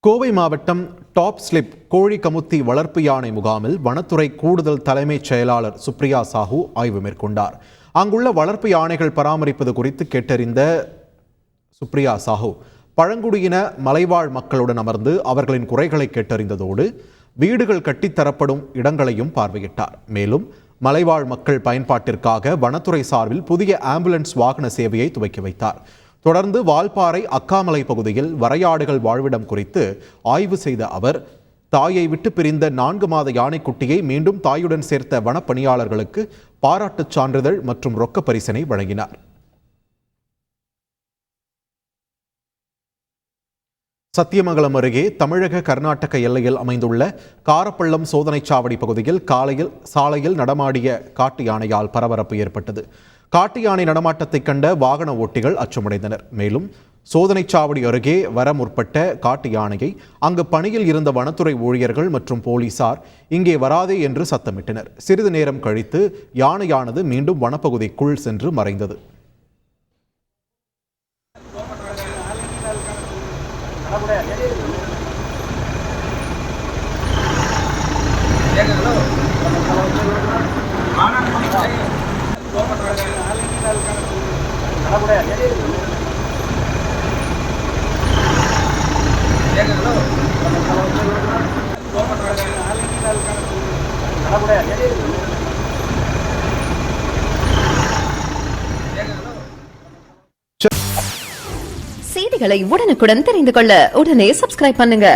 கோவை மாவட்டம் top slip கோழி கமுத்தி வளர்ப்பு யானை முகாமில் வனத்துறை கூடுதல் தலைமைச் செயலாளர் சுப்ரியா சாஹூ ஆய்வு மேற்கொண்டார். அங்குள்ள வளர்ப்பு யானைகள் பராமரிப்பது குறித்து கேட்டறிந்த சுப்ரியா சாஹூ பழங்குடியின மலைவாழ் மக்களுடன் அமர்ந்து அவர்களின் குறைகளை கேட்டறிந்ததோடு வீடுகள் கட்டித்தரப்படும் இடங்களையும் பார்வையிட்டார். மேலும் மலைவாழ் மக்கள் பயன்பாட்டிற்காக வனத்துறை சார்பில் புதிய ஆம்புலன்ஸ் வாகன சேவையை துவக்கி வைத்தார். தொடர்ந்து வால்பாறை அக்காமலை பகுதியில் வரையாடுகள் வாழ்விடம் குறித்து ஆய்வு செய்த அவர் தாயை விட்டு பிரிந்த 4 மாத யானைக்குட்டியை மீண்டும் தாயுடன் சேர்த்த வனப்பணியாளர்களுக்கு பாராட்டுச் சான்றிதழ் மற்றும் ரொக்க பரிசினை வழங்கினார். சத்தியமங்கலம் அருகே தமிழக கர்நாடக எல்லையில் அமைந்துள்ள காரப்பள்ளம் சோதனைச் சாவடி பகுதியில் சாலையில் நடமாடிய காட்டு யானையால் பரபரப்பு ஏற்பட்டது. காட்டு யானை நடமாட்டத்தை கண்ட வாகன ஓட்டிகள் அச்சமடைந்தனர். மேலும் சோதனைச் சாவடி அருகே வர முற்பட்ட காட்டு யானையை அங்கு பணியில் இருந்த வனத்துறை ஊழியர்கள் மற்றும் போலீசார் இங்கே வராதே என்று சத்தமிட்டனர். சிறிது நேரம் கழித்து யானையானது மீண்டும் வனப்பகுதிக்குள் சென்று மறைந்தது. செய்திகளை உடனுக்குடன் தெரிந்து கொள்ள உடனே சப்ஸ்கிரைப் பண்ணுங்க.